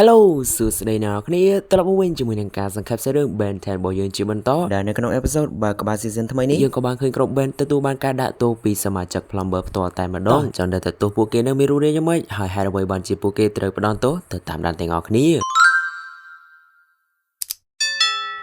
Hello សួស្តីអ្នកនរគ្នាត្រឡប់មកវិញជាមួយនឹងការសង្ខេបសាច់រឿង Ben 10របស់យើងជាបន្តដែលនៅក្នុង episode បើក្បាល season ថ្មីនេះយើងក៏បានឃើញក្រុម Ben ទទួលបានការដាក់ទោសពីសមាជិក Plumber ផ្ទាល់តែម្ដងចង់តែទោសពួកគេនឹងមានរូបរាងយ៉ាងម៉េចហើយហេតុអ្វីបានជាពួកគេត្រូវផ្ដន់ទោសទៅតាមដានទាំងអស់គ្នា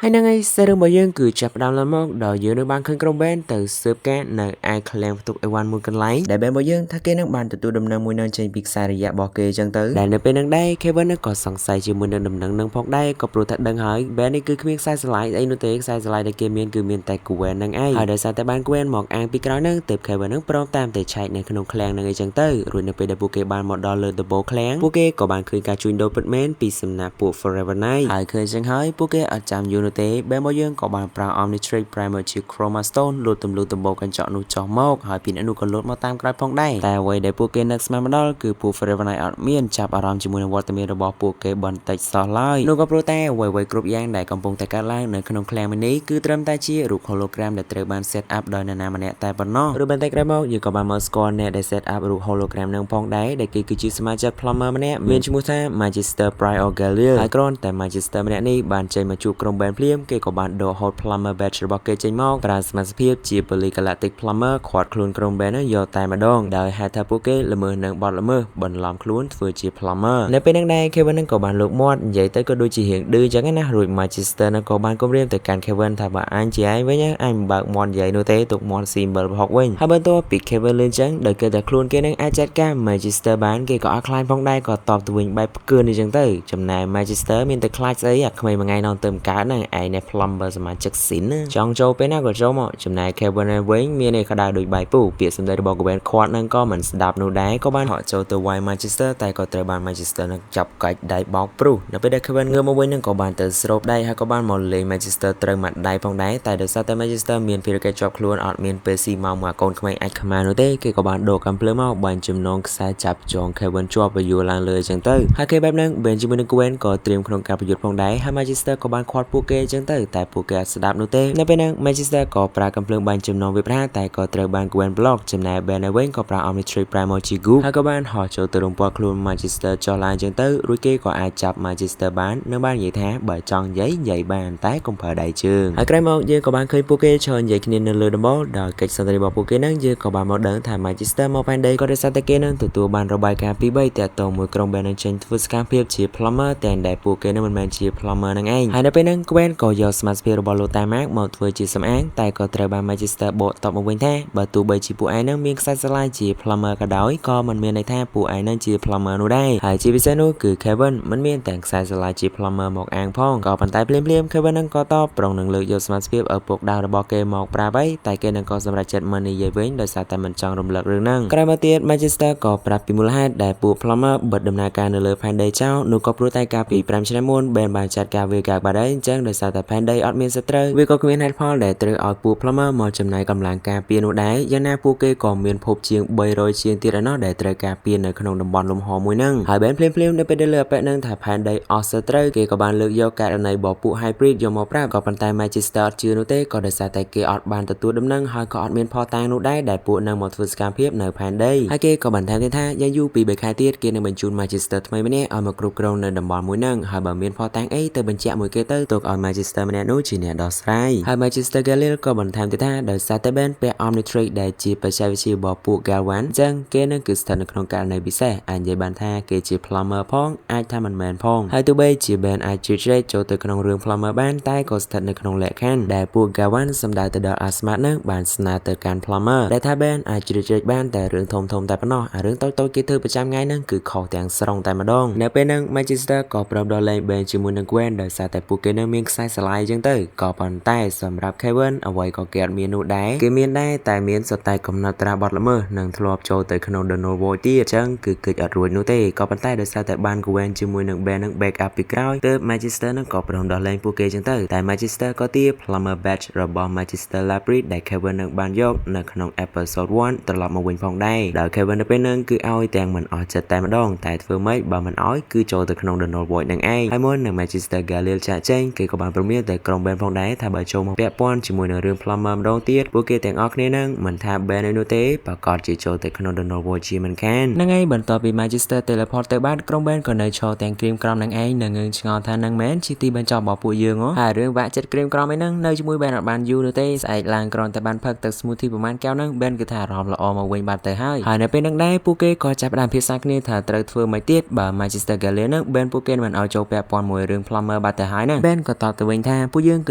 ហើយនឹងឯសាររឿងរបស់យើងគឺចាប់ផ្ដើមឡើងមកដល់យើងនឹងបានឃើញក្រុម Ben ទៅស៊ើបការនៅឯឃ្លាំងផ្ទុកអីវ៉ាន់មួយកន្លែងដែល Ben របស់យើងថាគេនឹងបានទទួលដំណឹងមួយនឹងចេញពីខ្សែរយៈរបស់គេអញ្ចឹងទៅដែលនៅពេលនឹងដែរ Kevin ក៏សង្ស័យជាមួយនឹងដំណឹងនឹងផងដែរក៏ព្រោះថាដឹងហើយ Ben នេះគឺគ្មានខ្សែស្រឡាយអីនោះទេខ្សែស្រឡាយដែលគេមានគឺមានតែ Gwen នឹងឯងហើយដោយសារតែបាន Gwen មកអាងពីក្រោយនឹងទើប Kevin នឹងព្រមតាមតែឆែកនៅក្នុងឃ្លាំងនឹងអីចឹងទៅរួចនៅពេលដែលពួកគេបានមកដល់លើដំបូលឃ្លាំងពួកគេក៏បានឃើញការជួញដូរពិតមែនពីសំណាក់ពួក Forever Night ហើយឃើញចឹងហើយពួកគេអត់ចាំយូរនោះទេ Ben របស់យើងក៏បានប្រើ Omnitrix Primer ជា Chroma Stone លូតទម្លុះដំបូលកញ្ចក់នោះចុះមកហើយពីអ្នកនោះក៏លូតមកតាមក្រោយផងដែរតែអ្វីដែលពួកគេនឹកស្មានមកដល់គឺពួក Forever Night អត់មានចាប់អារម្មណ៍ជាមួយនឹងវត្តមានរបស់ពួកគេបន្តិចសោះឡើយនោះក៏ព្រោះតែអ្វីៗគ្រប់យ៉ាងដែលកំពុងតែកើតឡើងនៅក្នុងឃ្លាំងមួយនេះគឺត្រឹមតែជារូប hologram ដែលត្រូវបាន set up ដោយនរណាម្នាក់តែប៉ុណ្ណោះឬបន្តិចក្រោយមកយើងក៏បានមកស្គាល់អ្នកដែល set up រូប hologram នឹងផងដែរដែលគេគឺជាសមាជិក Plumber ម្នាក់មានឈ្មោះថា Magister Prior Galil ហើយគ្រាន់តែ Magister ម្នាក់នេះបានចេញមកជួបក្រុម Ben ភ្លាមគេក៏បានដកហូត Plumber badge របស់គេចេញមកប្រើសមាជិកភាពជា Polygalactic Plumber ខាត់ខ្លួនក្រុម Ben យកតែម្ដងដោយហេតុថាពួកគេល្មើសនឹងបទល្មើសបន្លំខ្លួនធ្វើជា Plumber នៅពេលហ្នឹងដែរ Kevin នឹងក៏បានលើកមាត់និយាយទៅក៏ដូចជារៀងឌឺចឹងណារួច Magister នឹងក៏បានគំរាមទៅកាន់ Kevin ថាបើអញជាឯងវិញអញមិនបើកមាត់និយាយនោះទេទុកមាត់ symbol ប្រហុកវិញហើយបន្ទាប់ពី Kevin លឿនចឹងដោយគេតែខ្លួនគេនឹងអាចចាត់ការ Magister បានគេក៏អត់ខ្លាចផងដែរក៏តបទៅវិញបែបផ្កើនេះចឹងទៅចំណែក Magister មានតែខ្លាចស្អីអាក្មេងមួយថ្ងៃនងទៅកើតហ្នឹងឯងនេះ Plumber សមាជិកស៊ីនចង់ចូលពេលណាក៏ចូលមកចំណែក Kevin វិញមានឯក្តៅដូចបាយពូពាក្យសម្ដីរបស់ Gwen ខាត់ហ្នឹងក៏មិនស្ដាប់នោះដែរក៏បានហក់ចូលទៅវាយ Magister តែក៏ត្រូវបាន Magister នឹងចាប់កាច់ដៃបោកព្រុសនៅពេលដែល Kevin ងើបមកវិញនឹងក៏បានទៅស្រូបដៃហើយក៏បានមកលេង Magister ត្រូវមាត់ដៃផងដែរតែដោយសារតែ Magister មានភារកិច្ចជាប់ខ្លួនអត់មានពេលស៊ីមកមួយកូនក្មេងអាចខ្មានោះទេគេក៏បានដកកំភ្លើងមកបាញ់ចំណងខ្សែចាប់ចង Kevin ជាប់បញ្យួរឡើងលើអញ្ចឹងទៅហើយគេបែបហ្នឹង Ben ជាមួយនឹង Gwen ក៏ត្រៀមក្នុងការប្រយុទ្ធផងដែរហើយ Magister ក៏បានខាត់ពួកគេអញ្ចឹងទៅតែពួកគេអត់ស្ដាប់នោះទេនៅពេលហ្នឹង Magister ក៏ប្រើកំភ្លើងបាញ់ចំណងវាប្រាតែក៏ត្រូវបាន Gwen block ចំណែក Ben វិញក៏ប្រើ Omnitrix Primer ជា Goop ហើយក៏បានហោះចូលទៅរំពាត់ខ្លួន Magister ចុះឡើងអញ្ចឹងទៅរួចគេក៏អាចចាប់ Magister បាននៅបាននិយាយថាបើចង់និយាយបានតែកុំប្រើដៃជើងហើយក្រោយមកយើងក៏បានឃើញពួកគេឈរនិយាយគ្នានៅលើដំបូលដោយកិច្ចសន្ទនារបស់ពួកគេនឹងយើងក៏បានមកដឹងថា Magister មកផែនដីក៏ដោយសារតែគេនឹងទទួលបានរបាយការណ៍ពី3តាក់ទងមួយក្រុម Ben នឹងចេញធ្វើសកម្មភាពជា Plumber តែដែលពួកគេនឹងមិនមែនជា Plumber នឹងឯងហើយនៅពេលហ្នឹង Gwen ក៏យកសមាជិកភាពរបស់លោកតា Mark មកធ្វើជាសំអាងតែក៏ត្រូវបាន Magister បកតបមកវិញថាបើទោះបីជាពួកឯងនឹងមានខ្សែស្រឡាយជា Plumber ក៏ដោយក៏មិនមានន័យថាពួកឯងនឹងជា Plumber នោះដែរហើយជាពិសេសនោះគឺ Kevin មិនមានតែខ្សែស្រឡាយជា Plumber មកអាងផងក៏ប៉ុន្តែភ្លាម Kevin នឹងក៏តបប្រងនឹងលើកយកសមាជិកភាពឪពុកដៅរបស់គេមកប្រាប់តែគេនឹងក៏សម្រេចចិត្តមិននិយាយវិញដោយសារតែមិនចង់រំលឹករឿងហ្នឹងក្រោយមកទៀត Magister ក៏ប្រាប់ពីមូលហេតុដែលពួក Plumber បិទដំណើរការនៅលើផែនដីចោលនោះក៏ព្រោះតែកាលពី5ឆ្នាំមុន Ben បានចាត់ការវាការបាត់ហើយអញ្ចឹងដោយសារតែផែនដីអត់មានសត្រូវវាក៏គ្មានហេតុផលដែលត្រូវឲ្យពួក Plumber មកចំណាយកម្លាំងការពារនោះដែរយ៉ាងណាពួកគេក៏មានភពជាង300ជាងទៀតឯណោះដែលត្រូវការពារនៅក្នុងតំបន់លំហមួយហ្នឹងហើយ Ben ភ្លាមនៅពេលដែលលើអពេហ្នឹងថាផែនដីអស់សត្រូវគេក៏បានលើកយកករណីរបស់ពួក Hybrid យកមកប្រាប់ក៏ប៉ុន្តែ Magister អត់ជឿនោះទេក៏ដោយសារតែគេអត់បានទទួលដំណឹងហើយក៏អត់មានផតាំងនោះដែរដែលពួកនឹងមកធ្វើសកម្មភាពនៅផែនដីហើយគេក៏បានថែមទៀតថាយ៉ាងយូរពី3ខែទៀតគេនឹងបញ្ជូន Magister ថ្មីម្នាក់ឲ្យមកគ្រប់គ្រងនៅតំបន់មួយហ្នឹងហើយបើមានផតាំងអីទៅបញ្ជាក់មួយគេទៅទុកឲ្យ Magister ម្នាក់នោះជាអ្នកដោះស្រាយហើយ Magister Galil ក៏បន្ថែមទៀតថាដោយសារតែ Ben ពាក់ Omnitrix ដែលជាបច្ចេកវិទ្យារបស់ពួក Galvan អញ្ចឹងគេនឹងគឺស្ថិតនៅក្នុងករណីពិសេសអាចនិយាយបានថាគេជា Plumber ផងអាចថាមិនមែនផងហើយទោះបីជា Ben អាចជ្រៀតជ្រែកចូលទៅក្នុងរឿង Plumber បានតែក៏ស្ថិតនៅក្នុងលក្ខខណ្ឌដែលពួក Galvan សម្ដៅទៅដល់ Asmat នឹងបានស្នើទៅកាន់ Plumber ដែលថា Ben អាចជ្រៀតជ្រែកបានតែរឿងធំតែប៉ុណ្ណោះអារឿងតូចៗគេធ្វើប្រចាំថ្ងៃហ្នឹងគឺខុសទាំងស្រុងតែម្ដងនៅពេលហ្នឹង Magister ក៏ព្រមដល់លេង Ben ជាមួយនឹង Gwen ដោយសារតែពួកគេនឹងមានខ្សែស្រឡាយអញ្ចឹងទៅក៏ប៉ុន្តែសម្រាប់ Kevin អ្វីក៏គេអត់មាននោះដែរគេមានដែរតែមានសុទ្ធតែកំណត់ត្រាបត់ល្មើសនិងធ្លាប់ចូលទៅក្នុង The Novo ទៀតអញ្ចឹងគឺគេចអត់រួចនោះទេក៏ប៉ុន្តែដោយសារតែបាន Gwen ជាមួយនឹង Ben នឹង back up ពីក្រោយទើប Magister នឹងក៏ព្រមដល់លេងពួកគេអញ្ចឹងទៅតែ Magister ក៏ទា Plumber badge របស់ Magister Labrid ដែល Kevin នឹងបានយកនៅក្នុង episode 1ត្រឡប់មកវិញផងដែរដោយ Kevin នៅពេលហ្នឹងគឺឲ្យទាំងមិនអស់ចិត្តតែម្ដងតែធ្វើម៉េចបើមិនឲ្យគឺចូលទៅក្នុង The Novo នឹងឯងហើយមុននឹង Magister Galil ចាក់ចេញគេក៏បាន បានព្រមមានតែក្រុម band ផងដែរថាបើចូលមកពាក់ព័ន្ធជាមួយនឹងរឿង Plumber ម្ដងទៀតពួកគេទាំងអស់គ្នានឹងមិនថា band នោះទេប្រកាសជាចូលទៅក្នុង The Novel ជាមិនខានហ្នឹងហើយបន្ទាប់ពី Magister Teleport ទៅបានក្រុម band ក៏នៅឈរទាំងក្រៀមក្រំនឹងឯងនឹងងើឆ្ងល់ថានឹងមែនជាទីបញ្ចប់របស់ពួកយើងហ៎ហើយរឿងវាក់ចិត្តក្រៀមក្រំឯហ្នឹងនៅជាមួយ band អត់បានយូរនោះទេស្អែកឡើងគ្រាន់តែបានផឹកទឹក smoothie ប្រហែលកែវហ្នឹង band គឺថាអារម្មណ៍ល្អមកវិញបាត់ទៅហើយនៅពេលហ្នឹងដែរពួកគេក៏ចាប់ផ្ដើមភាសាគ្នាថាត្រូវធ្វើមិនទៀតបើ Magister Gallier ហ្នឹង band ពួកគេមិនឲ្យចូលពាក់ព័ន្ធមួយរឿង Plumber បាត់ទៅហើយហ្នឹង band ក៏តបទៅវិញថាពួកយើងគ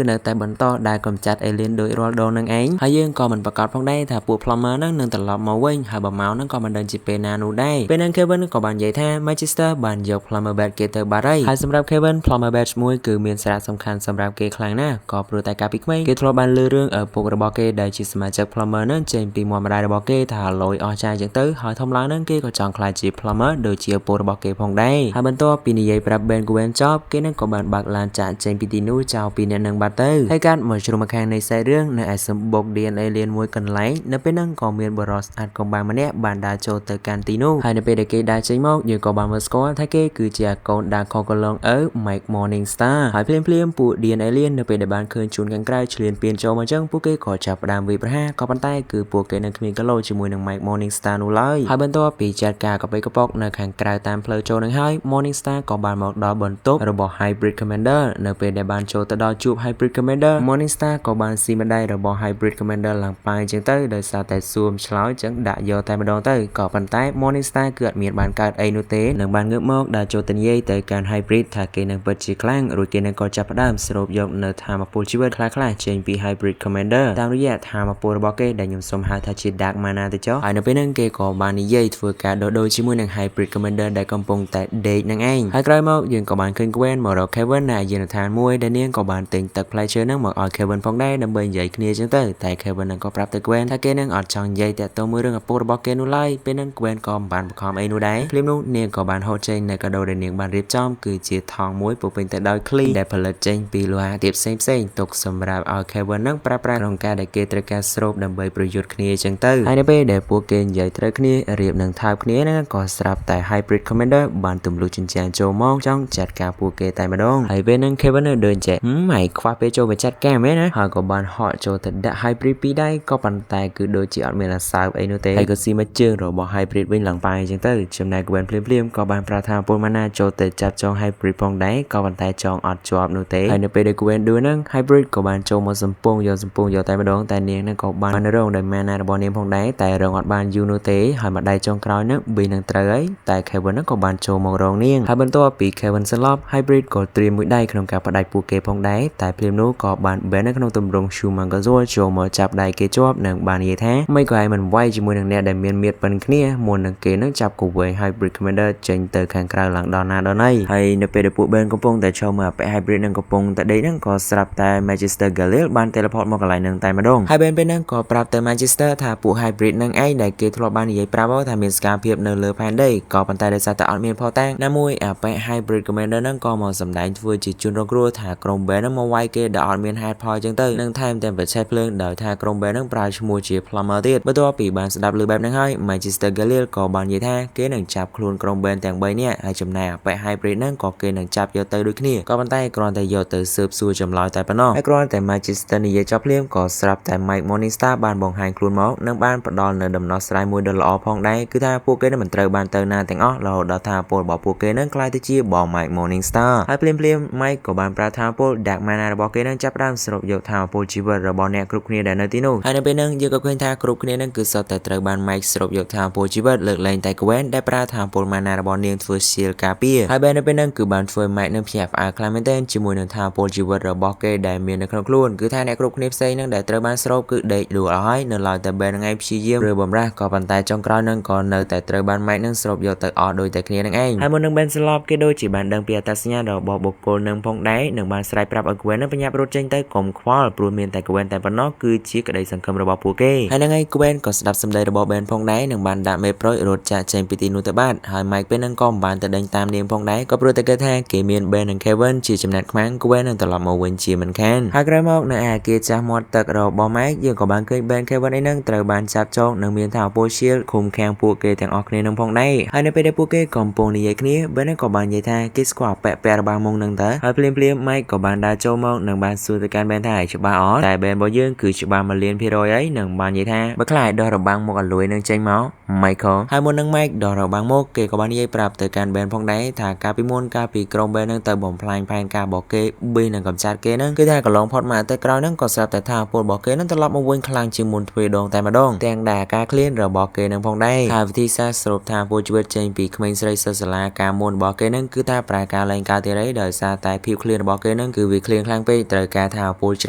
ឺនៅតែបន្តដែលកំចាត់ alien ដោយរាល់ដងនឹងឯងហើយយើងក៏មិនប្រកាសផងដែរថាពួក Plumber ហ្នឹងនឹងត្រឡប់មកវិញហើយបើមកហ្នឹងក៏មិនដឹងជាពេលណានោះដែរពេលហ្នឹង Kevin ក៏បាននិយាយថា Magister បានយក Plumber Badge គេទៅបាត់ហើយសម្រាប់ Kevin Plumber Badge មួយគឺមានសារៈសំខាន់សម្រាប់គេខ្លាំងណាស់ក៏ព្រោះតែកាលពីក្មេងគេធ្លាប់បានលើរឿងឪពុករបស់គេដែលជាសមាជិក Plumber ហ្នឹងចេញពីមាត់ម្ដាយរបស់គេថាលយអស់ចាយចឹងទៅហើយធំឡើងហ្នឹងគេក៏ចង់ខ្លាចជា Plumber ដូចជាឪពុករបស់គេផងដែរហើយបន្ទាប់ពីនិយាយប្រាប់ Ben Gwen ចប់គេនឹងក៏បានបើកឡានចាក់ចេញពីទីនោះចោលពីអ្នកនឹងបាត់ទៅហើយកាត់មកជ្រុំម្ខាងនៃខ្សែរឿងនៅឯសំបុក DNA លៀនមួយកន្លែងនៅពេលហ្នឹងក៏មានបរិសអាចកំបាំងម្នាក់បានដើរចូលទៅកាន់ទីនោះហើយនៅពេលដែលគេដើរចេញមកយើងក៏បានមើលស្គាល់ថាគេគឺជាកូនដាខកលងឪ Mike Morningstar ហើយភ្លាមពួក DNA លៀននៅពេលដែលបានឃើញជួនខាងក្រៅឆ្លៀនពៀនចូលមកចឹងពួកគេក៏ចាប់ផ្ដើមវាយប្រហារក៏ប៉ុន្តែគឺពួកគេនឹងគ្មានគីឡូជាមួយនឹង Mike Morningstar នោះឡើយហើយបន្ទាប់ពីចាត់ការកប៉ិកប៉ុកនៅខាងក្រៅតាមផ្លូវចូលនឹងហើយ Morningstar ក៏បានមកដល់បន្ទប់របស់ Hybrid Commander នៅពេលដែលបានចូលទៅដល់ជួប Hybrid Commander Morningstar ក៏បានស៊ីម្ដាយរបស់ Hybrid Commander ឡើងប៉ាយចឹងទៅដោយសារតែសួមឆ្លោយចឹងដាក់យកតែម្ដងទៅក៏ប៉ុន្តែ Morningstar គឺអត់មានបានកើតអីនោះទេនឹងបានងើបមកដើរចូលទៅនិយាយទៅកាន់ Hybrid ថាគេនឹងពិតជាខ្លាំងរួចគេនឹងក៏ចាប់ផ្ដើមស្រូបយកនៅធម៌ពលជីវិតខ្លះចេញពី Hybrid Commander តាមរយៈធម៌ពលរបស់គេដែលខ្ញុំសូមហៅថាជា Dark Mana ទៅចុះហើយនៅពេលហ្នឹងគេក៏បាននិយាយធ្វើការដូរជាមួយនឹង Hybrid Commander ដែលកំពុងតែដេកនឹងឯងហើយក្រោយមកយើងក៏បានឃើញ Gwen មករក Kevin នៅយានដ្ឋានមួយដែលនាងក៏បានទិញទឹកផ្លែឈើហ្នឹងមកឲ្យ Kevin ផងដែរដើម្បីនិយាយគ្នាចឹងទៅតែ Kevin ហ្នឹងក៏ប្រាប់ទៅ Gwen ថាគេនឹងអត់ចង់និយាយតាក់ទងមួយរឿងឪពុករបស់គេនោះឡើយពេលហ្នឹង Gwen ក៏មិនបានបង្ខំអីនោះដែរភ្លាមនោះនាងក៏បានហូតចេញនៅកាដូដែលនាងបានរៀបចំគឺជាថង់មួយពោពេញទៅដោយឃ្លីដែលផលិតចេញពីលោហៈធាតុផ្សេងទុកសម្រាប់ឲ្យ Kevin ហ្នឹងប្រើប្រាស់ក្នុងការដែលគេត្រូវការស្រូបដើម្បីប្រយុទ្ធគ្នាចឹងទៅហើយនៅពេលដែលពួកគេនិយាយត្រូវគ្នារៀបនឹងថើបគ្នាហ្នឹងក៏ស្រាប់តែ Hybrid Commander បានទម្លុះចិញ្ចែនចូលមកចង់ចាត់ការពួកគេតែម្ដងហើយពេលហ្នឹង Kevin នៅដូចចេះហើយខ្វះពេលចូលទៅចាត់ការមែនណាហើយក៏បានហក់ចូលទៅដាក់ Hybrid ពីរដៃក៏ប៉ុន្តែគឺដូចជាអត់មានអាសើបអីនោះទេហើយក៏ស៊ីមកជើងរបស់ Hybrid វិញឡើងប៉ាយចឹងទៅចំណែក Gwen ភ្លាមក៏បានប្រាថ្នាពលម៉ាណាចូលទៅចាប់ចង Hybrid ផងដែរក៏ប៉ុន្តែចងអត់ជាប់នោះទេហើយនៅពេលដែល Gwen ឌឺហ្នឹង Hybrid ក៏បានចូលមកសំពងយកតែម្ដងតែនាងហ្នឹងក៏បានរងដោយម៉ាណារបស់នាងផងដែរតែរងអត់បានយូរនោះទេហើយម្ដាយចុងក្រោយហ្នឹង B នឹងត្រូវហើយតែ Kevin ហ្នឹងក៏បានចូលមករងនាងហើយបន្ទាប់ពី Kevin សន្លប់ Hybrid ក៏ត្រៀមមួយដៃក្នុងការផ្ដាច់ពួកគេផងដែរតែភ្លាមនោះក៏បាន Ben នៅក្នុងទម្រង់ Shumangazor ចូលមកចាប់ដៃគេជាប់និងបាននិយាយថាមិនក៏ឯងមិនវាយជាមួយនឹងអ្នកដែលមានមៀតប៉ិនគ្នាមុននឹងគេនឹងចាប់គូវែង Hybrid Commander ចេញទៅខាងក្រៅឡើងដល់ណាដល់ណីហើយនៅពេលដែលពួក Ben កំពុងតែចូលមកពាក់ Hybrid នឹងកំពុងតែដេកហ្នឹងក៏ស្រាប់តែ Magister Gallier បាន teleport មកកន្លែងហ្នឹងតែម្ដងហើយ Ben ពេលហ្នឹងក៏ប្រាប់ទៅ Magister ថាពួក Hybrid នឹងឯងដែលគេធ្លាប់បាននិយាយប្រាប់ថាមានសកម្មភាពនៅលើផែនដីក៏ប៉ុន្តែដោយសារតែអត់មានភស្តុតាងណាមួយពាក់ Hybrid Commander ហ្នឹងក៏មកសម្ដែងធ្វើជាជនរងគ្រោះថាក្រុម Ben ហ្នឹងមកវាយគេដែលអត់មានហេតុផលចឹងទៅនឹងថែមទាំងបច្ចេកភ្លើងដោយថាក្រុម Ben ហ្នឹងប្រើឈ្មោះជា Plumber ទៀតបន្ទាប់ពីបានស្ដាប់ឮបែបហ្នឹងហើយ Magister Gallier ក៏បាននិយាយថាគេនឹងចាប់ខ្លួនក្រុម Ben ទាំង3នាក់ហើយចំណែកពាក់ Hybrid ហ្នឹងក៏គេនឹងចាប់យកទៅដូចគ្នាក៏ប៉ុន្តែគ្រាន់តែយកទៅស៊ើបសួរចម្លើយតែប៉ុណ្ណោះហើយគ្រាន់តែ Magister និយាយចប់ភ្លាមក៏ស្រាប់តែ Mike Morningstar បានបង្ហាញខ្លួនមកនិងបានផ្ដល់នៅដំណោះស្រាយមួយដ៏ល្អផងដែរគឺថាពួកគេនឹងមិនត្រូវបានទៅណាទាំងអស់រហូតដល់ថាពលរបស់ពួកគេនឹងក្លាយទៅជាបង Mike Morningstar ហើយភ្លាម Mike ក៏បានប្រើថាពល Dark Mana របស់គេនឹងចាប់ផ្ដើមស្រូបយកថាពលជីវិតរបស់អ្នកគ្រប់គ្នាដែលនៅទីនោះហើយនៅពេលហ្នឹងយើងក៏ឃើញថាគ្រប់គ្នានឹងគឺសុទ្ធតែត្រូវបាន Mike ស្រូបយកថាពលជីវិតលើកលែងតែ Gwen ដែលប្រើថាពល Mana របស់នាងធ្វើ shield ការពារហើយបែរនៅពេលហ្នឹងគឺបានធ្វើ Mike នឹងភ្ញាក់ផ្អើលខ្លាំងមែនទែនជាមួយនឹងថាពលជីវិតរបស់គេដែលមាននៅក្នុងខ្លួនគឺថាអ្នកគ្រប់គ្នាផ្សេងហ្នឹងដែលត្រូវបានស្រូបគឺដេកលក់ហើយនៅឡើយតែ Ben នឹងឯងព្យាយាមឬបំរាស់ក៏ប៉ុន្តែចុងក្រោយហ្នឹងក៏នៅតែត្រូវបាន Mike នឹងស្រូបយកទៅអស់ដោយតែគ្នានឹងឯងហើយមុននឹង Ben ស្លាប់គេដូចជាបានដឹងពីអត្តសញ្ញាណរបស់បុគ្គលនឹងផងដែរនឹងបានស្រែកប្រាប់ឲ្យ Gwen នឹងបញ្ញាប់រត់ចេញទៅកុំខ្វល់ព្រោះមានតែ Gwen តែប៉ុណ្ណោះគឺជាក្តីសង្ឃឹមរបស់ពួកគេហើយហ្នឹងហើយ Gwen ក៏ស្ដាប់សម្ដីរបស់ Ben ផងដែរនឹងបានដាក់មេប្រូចរត់ចាក់ចេញពីទីនោះទៅបាត់ហើយ Mike ពេលហ្នឹងក៏មិនបានទៅដេញតាមនាងផងដែរក៏ព្រោះតែគេថាគេមាន Ben និង Kevin ជាចំណាត់ខ្មាំង Gwen នឹងត្រឡប់មកវិញជាមិនខានហើយក្រោយមកនៅឯអគារចាស់មាត់ទឹករបស់ Mike យើងក៏បានឃើញ Ben Kevin ឯហ្នឹងត្រូវបានចាប់ចងនិងមានថាពល shield ឃុំខាំងពួកគេទាំងអស់គ្នានឹងផងដែរហើយនៅពេលដែលពួកគេកំពុងនិយាយគ្នា Ben ក៏បាននិយាយថាគេស្គាល់ពាក់របស់មុងនឹងតើហើយភ្លាម ម៉េចក៏បានដើរចូលមកនឹងបានសួរទៅកាន់បែនថាច្បាស់អត់តែបែនរបស់យើងគឺច្បាស់1លាន%អីនឹងបាននិយាយថាបើខ្លាចដោះរបាំងមកឲ្យលួយនឹងចេញមក Michael ហើយមុននឹង Mike ដោះរបាំងមកគេក៏បាននិយាយប្រាប់ទៅកាន់បែនផងដែរថាកាលពីមុនកាលពីក្រុមបែននឹងទៅបំផ្លាញផែនការរបស់គេប៊ីនឹងកំចាត់គេនឹងគឺថាកន្លងផុតមកទៅក្រោយនឹងក៏ស្រាប់តែថាពលរបស់គេនឹងត្រឡប់មកវិញខ្លាំងជាងមុនទ្វេដងតែម្ដងទាំងដែលការឃ្លានរបស់គេនឹងផងដែរហើយវិធីសាស្ត្រសរុបថាពលជីវិតចេញពីក្មេងស្រីសិស្សសាលាការមុនរបស់គេនឹងគឺថាប្រែការលែងការទៀតអីដោយសារតែភាពឃ្លានរបស់គេនឹងគឺវាឃ្លានខ្លាំងពេកត្រូវការថាពលច្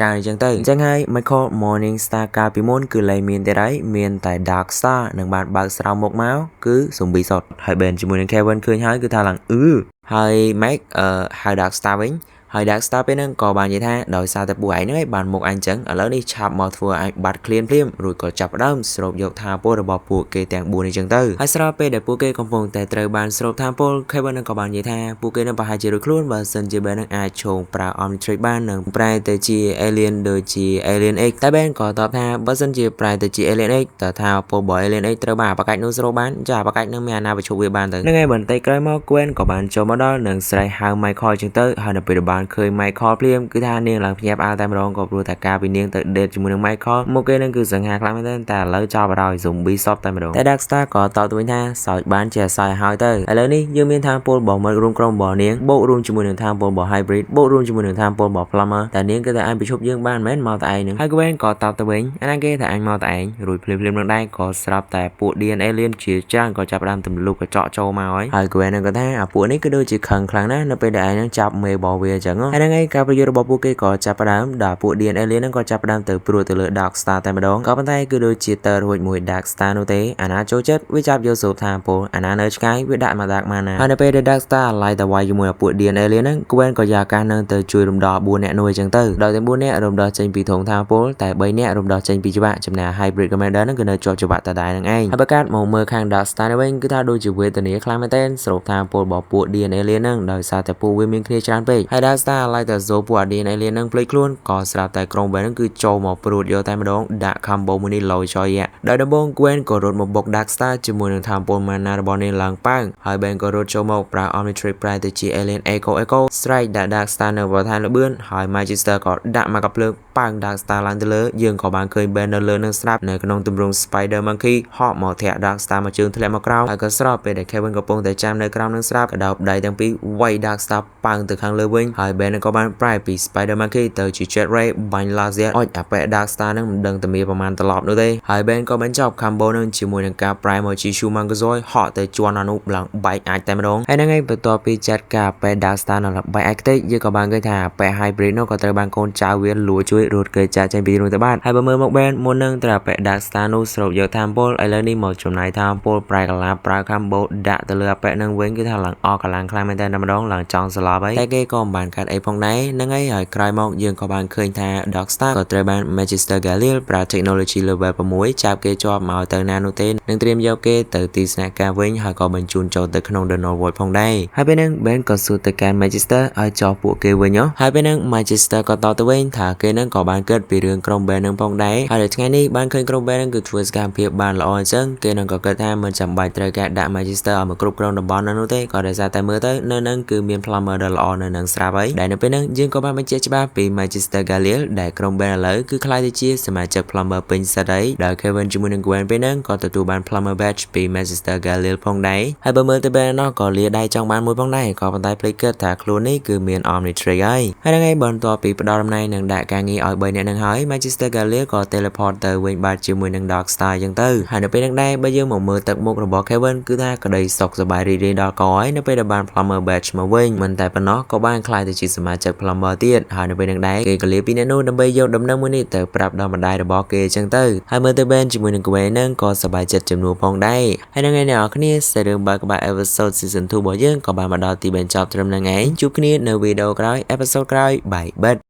រើនអញ្ចឹងទៅអញ្ចឹងហើយ Michael Morning Star កាលពីមុនគឺលែងមានទៀតហើយមានតែ Dark Star នឹងបានបើកស្រោមមុខមកគឺ Zombie សុទ្ធហើយ Ben ជាមួយនឹង Kevin ឃើញហើយគឺថាឡើងហើយ Mac ហៅ Dark Star វិញហើយ Dark Star ពេលហ្នឹងក៏បាននិយាយថាដោយសារតែពួកឯងហ្នឹងឯងបានមុខអញចឹងឥឡូវនេះឆាប់មកធ្វើឲ្យបាត់ឃ្លានភ្លាមរួចក៏ចាប់ផ្ដើមស្រូបយកថាពលរបស់ពួកគេទាំង4នេះចឹងទៅហើយស្របពេលដែលពួកគេកំពុងតែត្រូវបានស្រូបថាពល Kevin នឹងក៏បាននិយាយថាពួកគេនឹងប្រហែលជារួចខ្លួនបើសិនជា Ben នឹងអាចឈោងប្រើ Omnitrix បាននឹងប្រែទៅជា Alien ដូចជា Alien X តែ Ben ក៏តបថាបើសិនជាប្រែទៅជា Alien X តើថាពលរបស់ Alien X ត្រូវបានបកាច់នោះស្រូបបានចាបកាច់នឹងមានអាណាប្រជុំវាបានទៅហ្នឹងហើយបន្តិចក្រោយមក Gwen ក៏បានចូលមកដល់នឹងស្រែកហៅ Michael ចឹងទៅហើយនៅពេលបានឃើញ Michael ភ្លាមគឺថានាងឡើងភ្ញាក់ផ្អើលតែម្ដងក៏ព្រោះតែការពីនាងទៅ date ជាមួយនឹង Michael មកគេនឹងគឺសង្ហាខ្លាំងមែនទែនតែឥឡូវចោលបដ ாய் zombie សពតែម្ដងតែ Dark Star ក៏តបទៅវិញថាសើចបានជាសើចហើយទៅឥឡូវនេះយើងមានថាពលរបស់មិត្តរួមក្រុមរបស់នាងបូករួមជាមួយនឹងថាពលរបស់ Hybrid បូករួមជាមួយនឹងថាពលរបស់ Plumber តែនាងគឺតែអាចប្រជុំយើងបានមែនមកតែឯងនឹងហើយ Gwen ក៏តបទៅវិញអាណាគេថាអញមកតែឯងរួចភ្លាមនឹងដែរក៏ស្រាប់តែពួក DNA Alien ជាច្រើនក៏ចាប់ផ្ដើមទម្លុះកញ្ចក់ចូលមកហើយ Gwen នឹងក៏ថាអាពួកនេះគឺដូចជាខឹងខ្លាំងណាស់នៅពេលដែលឯងនឹងចាប់មេរបស់វាអញ្ចឹងហើយហ្នឹងឯងការប្រយុទ្ធរបស់ពួកគេក៏ចាប់ផ្ដើមដល់ពួក DNA Alien ហ្នឹងក៏ចាប់ផ្ដើមទៅព្រួតទៅលើ Dark Star តែម្ដងក៏ប៉ុន្តែគឺដូចជាទៅរួចមួយ Dark Star នោះទេអាណាចូលចិត្តវាចាប់យកសូថាពលអាណានៅឆ្ងាយវាដាក់មក Dark Mana ហើយនៅពេលដែល Dark Star ឡាយទៅវាយជាមួយពួក DNA Alien ហ្នឹង Gwen ក៏យកការនឹងទៅជួយរំដោះ4នាក់នោះអញ្ចឹងទៅដល់ទាំង4នាក់រំដោះចេញពីធងថាពលតែ3នាក់រំដោះចេញពីច្បាក់ចំណែក Hybrid Commander ហ្នឹងគឺនៅជាប់ច្បាក់តដែរហ្នឹងឯងហើយប្រកាសមកមើលខាង Dark Star នេះវិញគឺថាដូចជាវេទនាខ្លាំងមែនទែនស្រូបថាពលរបស់ពួក DNA Alien ហ្នឹងដោយសារតែពួកវាមានគ្នាច្រើនពេកហើយ Dark Star ឡាយទៅzoomពួក DNA Alien ហ្នឹងភ្លេចខ្លួនក៏ស្រាប់តែក្រុម Ben ហ្នឹងគឺចូលមកព្រួតយកតែម្ដងដាក់ combo មួយនេះលយចយដោយដំបូង Gwen ក៏រត់មកបុក Dark Star ជាមួយនឹងថាពល Mana របស់នាងឡើងប៉ាងហើយ Ben ក៏រត់ចូលមកប្រើ Omnitrix ប្រែទៅជា Alien Echo Strike ដាក់ Dark Star នៅបរិស្ថានលបឿនហើយ Magister ក៏ដាក់មកកាភ្លើងប៉ាង Dark Star ឡើងទៅលើយើងក៏បានឃើញ Ben នៅលើនឹងស្រាប់នៅក្នុងទម្រង់ Spider Monkey ហក់មកធាក់ Dark Star មកជើងធ្លាក់មកក្រោមហើយក៏ស្របពេលដែល Kevin កំពុងតែចាំនៅក្រោមនឹងស្រាប់ក៏ដោបដៃទាំងពីរវាយ Dark Star ប៉ាងទៅខាងលើវិញហើយ Ben ក៏បានប្រែពី Spider Monkey ទៅជា Jet Ray បាញ់ Laser អុចអាប៉ែ Dark Star នឹងមិនដឹងតែមានប្រមាណត្រឡប់នោះទេហើយ Ben ក៏បញ្ចប់ combo នឹងជាមួយនឹងការប្រែមកជា Shumangazoid ហក់ទៅជន់អានោះឡើងបែកអាចតែម្ដងហើយហ្នឹងឯងបន្ទាប់ពីចាត់ការប៉ែ Dark Star នៅបែកអាចតិចយើងក៏បានឃើញថាប៉ែ Hybrid នោះក៏ត្រូវបានកូនចៅវាលួចជួយរត់គេចាក់ចេញពីនោះទៅបានហើយបើមើលមក Ben មុននឹងត្រូវប៉ែ Dark Star នោះស្រូបយកថាមពលឥឡូវនេះមកចំណាយថាមពលប្រែកាឡាប្រើ combo ដាក់ទៅលើប៉ែនឹងវិញគឺថាឡើងអស់កម្លាំងខ្លាំងមែនតើម្ដងឡើងចង់ស្លាប់ហើយតែគេក៏មិនបានកាត់អីផងដែរហ្នឹងហើយហើយក្រោយមកយើងក៏បានឃើញថា Dark Star ក៏ត្រូវបាន Magister Galil ប្រើ technology level 6ចាប់គេជាប់មកទៅណានោះទេនឹងត្រៀមយកគេទៅទីស្នាក់ការវិញហើយក៏បញ្ជូនចូលទៅក្នុង The North Void ផងដែរហើយពេលហ្នឹង Ben ក៏សួរទៅកាន់ Magister ឲ្យចោះពួកគេវិញហើយពេលហ្នឹង Magister ក៏តទៅវិញថាគេនឹងក៏បានគិតពីរឿងក្រុម Ben នឹងផងដែរហើយនៅថ្ងៃនេះបានឃើញក្រុម Ben នឹងគឺធ្វើសកម្មភាពបានល្អអញ្ចឹងគេនឹងក៏គិតថាមិនចាំបាច់ត្រូវការដាក់ Magister ឲ្យមកគ្រប់គ្រងតំបន់នោះទេក៏ដោយសារតែមើលទៅនៅនឹងគឺមាន Plumber ដ៏ល្អនៅនឹងស្រាប់ហើយដែលនៅពេលហ្នឹងយើងក៏បានបញ្ជាក់ច្បាស់ពី Magister Galil ដែលក្រុម Ben ឥឡូវគឺខ្លាយទៅជាសមាជិក Plumber ពេញសិតហើយដែល Kevin ជាមួយនឹង Gwen ពេលហ្នឹងក៏ទទួលបាន Plumber Badge ពី Magister Galil ផងដែរហើយបើមើលទៅ Ben នោះក៏លាដៃចង់បានមួយផងដែរក៏ប៉ុន្តែភ្លេចគិតថាខ្លួននេះគឺមាន Omnitrix ហើយហ្នឹងហើយបន្ទាប់ពីផ្ដល់តំណែងនឹងដាក់ការងារឲ្យ3នាក់នឹងហើយ Magister Galil ក៏ teleport ទៅវិញបាត់ជាមួយនឹង Dark Star អញ្ចឹងទៅហើយនៅពេលហ្នឹងដែរបើយើងមកមើលទឹកមុខរបស់ Kevin គឺថាក្តីសុខសប្បាយរីករាយដល់កហើយនៅពេលដែលបាន Plumber Badge មកវិញមិនតែប៉ុណ្ណោះក៏បានខ្លាយទៅជាសមាជិក Plumber ទៀតហើយនៅពេលហ្នឹងដែរគេក៏លាពីអ្នកនោះដើម្បីយកដំណឹងមួយនេះទៅប្រាប់ដល់ម្ដាយរបស់គេអញ្ចឹងទៅហើយមើលទៅ Ben ជាមួយនឹង Gwen ហ្នឹងក៏សប្បាយចិត្តចំនួនផងដែរហើយហ្នឹងឯងអ្នកនរគ្នាសេរីរឿងបើក្បែរ episode season 2របស់យើងក៏បានមកដល់ទីបញ្ចប់ត្រឹមហ្នឹងឯងជួបគ្នានៅវីដេអូក្រោយ episode ក្រោយ Bye bye